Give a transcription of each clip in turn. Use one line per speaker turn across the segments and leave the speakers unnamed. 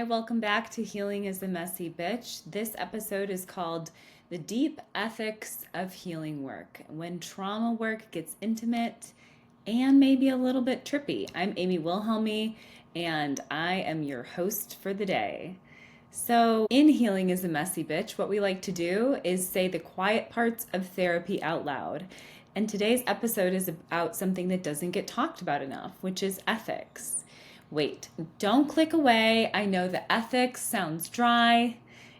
Hi, welcome back to Healing is a Messy Bitch. This episode is called The Deep Ethics of Healing Work, when trauma work gets intimate and maybe a little bit trippy. I'm Amy Wilhelmi, and I am your host for the day. So in Healing is a Messy Bitch, what we like to do is say the quiet parts of therapy out loud. And today's episode is about something that doesn't get talked about enough, which is ethics. Wait, don't click away. I know the ethics sounds dry.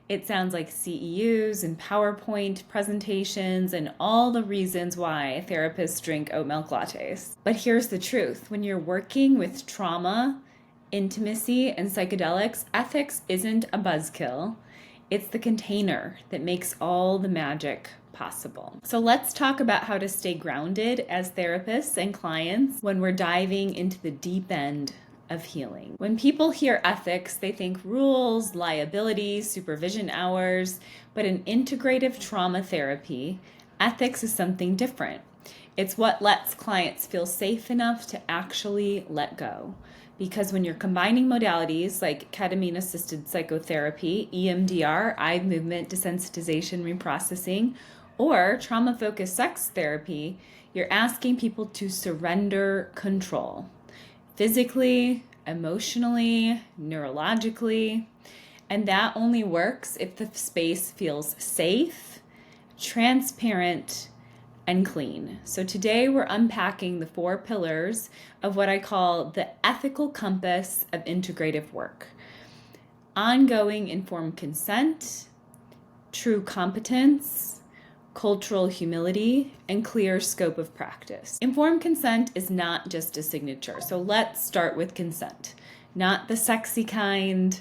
It sounds like CEUs and PowerPoint presentations and all the reasons why therapists drink oat milk lattes. But here's the truth. When you're working with trauma, intimacy, and psychedelics, ethics isn't a buzzkill. It's the container that makes all the magic possible. So let's talk about how to stay grounded as therapists and clients when we're diving into the deep end of healing. When people hear ethics, they think rules, liability, supervision hours, but in integrative trauma therapy, ethics is something different. It's what lets clients feel safe enough to actually let go. Because when you're combining modalities like ketamine-assisted psychotherapy, EMDR, eye movement desensitization reprocessing, or trauma-focused sex therapy, you're asking people to surrender control. Physically, emotionally, neurologically, and that only works if the space feels safe, transparent, and clean. So today we're unpacking the 4 pillars of what I call the ethical compass of integrative work. Ongoing informed consent, true competence, cultural humility, and clear scope of practice. Informed consent is not just a signature. So let's start with consent. Not the sexy kind,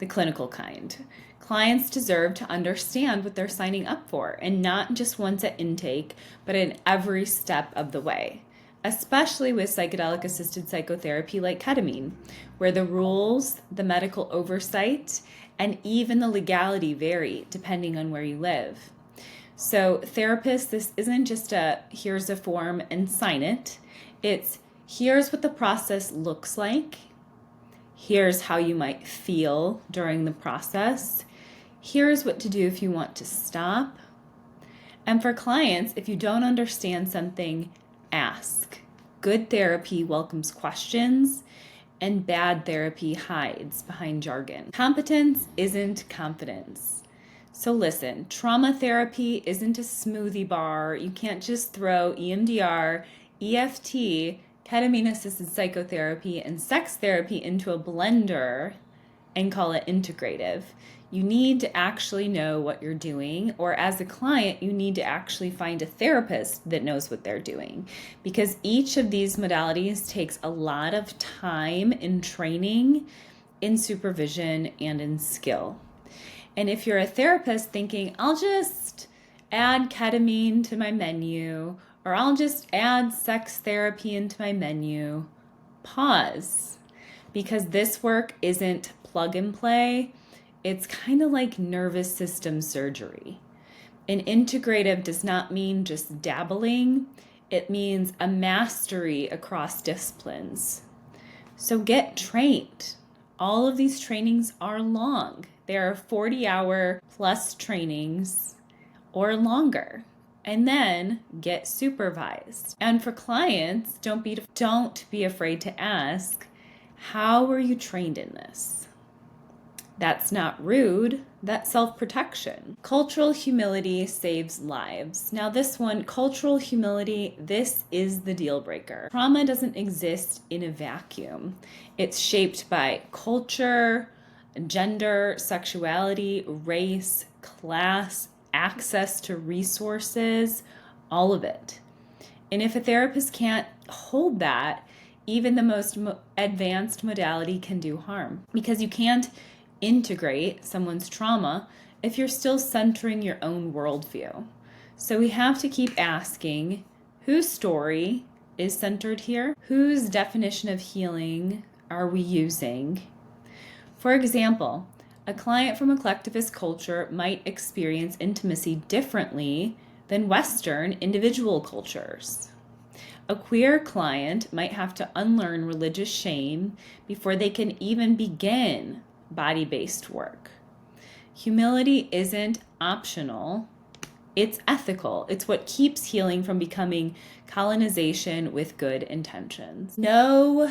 the clinical kind. Clients deserve to understand what they're signing up for, and not just once at intake, but in every step of the way. Especially with psychedelic-assisted psychotherapy like ketamine, where the rules, the medical oversight, and even the legality vary depending on where you live. So therapists, this isn't just here's a form and sign it. It's here's what the process looks like. Here's how you might feel during the process. Here's what to do if you want to stop. And for clients, if you don't understand something, ask. Good therapy welcomes questions, and bad therapy hides behind jargon. Competence isn't confidence. So listen, trauma therapy isn't a smoothie bar. You can't just throw EMDR, EFT, ketamine-assisted psychotherapy, and sex therapy into a blender and call it integrative. You need to actually know what you're doing, or as a client, you need to actually find a therapist that knows what they're doing, because each of these modalities takes a lot of time in training, in supervision, and in skill. And if you're a therapist thinking, I'll just add ketamine to my menu, or I'll just add sex therapy into my menu, pause. Because this work isn't plug and play. It's kind of like nervous system surgery. And integrative does not mean just dabbling. It means a mastery across disciplines. So get trained. All of these trainings are long. There are 40-hour plus trainings or longer. And then get supervised. And for clients, don't be afraid to ask, how were you trained in this? That's not rude, that's self-protection. Cultural humility saves lives. Now this one, cultural humility, this is the deal breaker. Trauma doesn't exist in a vacuum. It's shaped by culture, gender, sexuality, race, class, access to resources, all of it. And if a therapist can't hold that, even the most advanced modality can do harm, because you can't integrate someone's trauma if you're still centering your own worldview. So we have to keep asking, whose story is centered here? Whose definition of healing are we using? For example, a client from a collectivist culture might experience intimacy differently than Western individual cultures. A queer client might have to unlearn religious shame before they can even begin body-based work. Humility isn't optional. It's ethical. It's what keeps healing from becoming colonization with good intentions. Know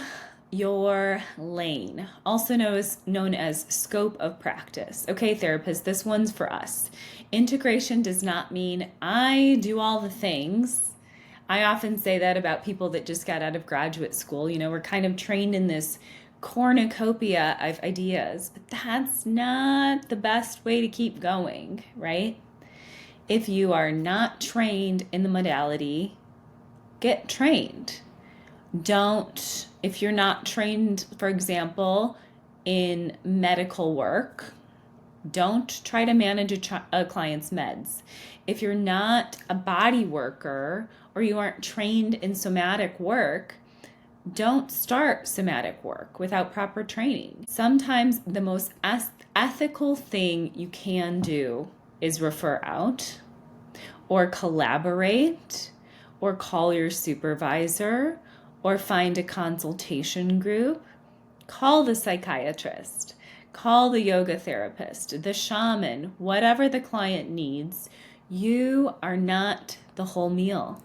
your lane, also known as scope of practice. Okay, therapists, this one's for us. Integration does not mean I do all the things. I often say that about people that just got out of graduate school. We're kind of trained in this cornucopia of ideas, but that's not the best way to keep going, right? If you are not trained in the modality, get trained. If you're not trained, for example, in medical work, don't try to manage a client's meds. If you're not a body worker or you aren't trained in somatic work, don't start somatic work without proper training. Sometimes the most ethical thing you can do is refer out or collaborate or call your supervisor or find a consultation group. Call the psychiatrist, call the yoga therapist, the shaman, whatever the client needs. You are not the whole meal.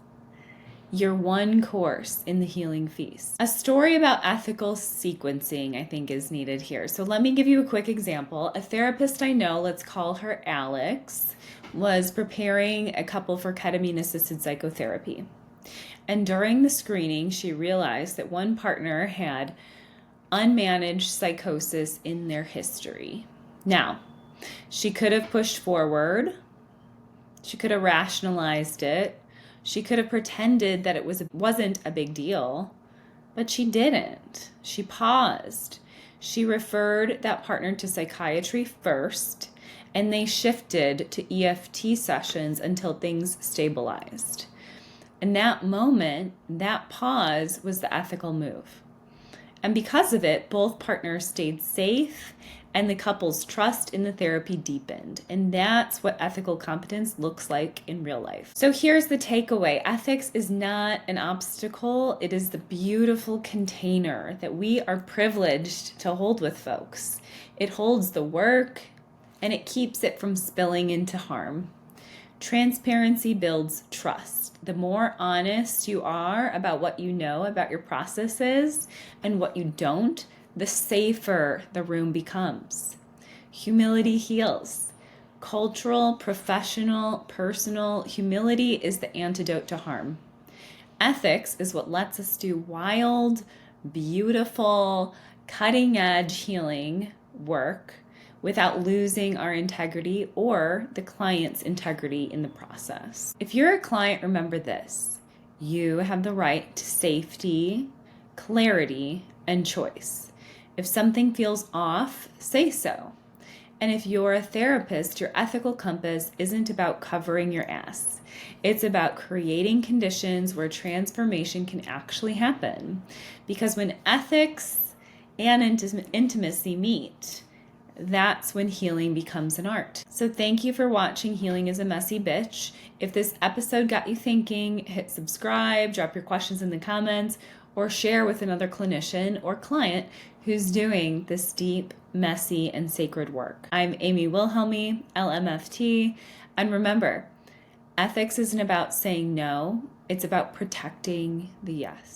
You're one course in the healing feast. A story about ethical sequencing, I think, is needed here. So let me give you a quick example. A therapist I know, let's call her Alex, was preparing a couple for ketamine-assisted psychotherapy. And during the screening, she realized that one partner had unmanaged psychosis in their history. Now, she could have pushed forward. She could have rationalized it. She could have pretended that it wasn't a big deal, but she didn't. She paused. She referred that partner to psychiatry first, and they shifted to EFT sessions until things stabilized. In that moment, that pause was the ethical move. And because of it, both partners stayed safe and the couple's trust in the therapy deepened. And that's what ethical competence looks like in real life. So here's the takeaway. Ethics is not an obstacle. It is the beautiful container that we are privileged to hold with folks. It holds the work and it keeps it from spilling into harm. Transparency builds trust. The more honest you are about what you know about your processes and what you don't, the safer the room becomes. Humility heals. Cultural, professional, personal, humility is the antidote to harm. Ethics is what lets us do wild, beautiful, cutting-edge healing work without losing our integrity or the client's integrity in the process. If you're a client, remember this: you have the right to safety, clarity, and choice. If something feels off, say so. And if you're a therapist, your ethical compass isn't about covering your ass. It's about creating conditions where transformation can actually happen. Because when ethics and intimacy meet, that's when healing becomes an art. So thank you for watching Healing is a Messy Bitch. If this episode got you thinking, hit subscribe, drop your questions in the comments, or share with another clinician or client who's doing this deep, messy, and sacred work. I'm Amy Wilhelmi, LMFT, and remember, ethics isn't about saying no, it's about protecting the yes.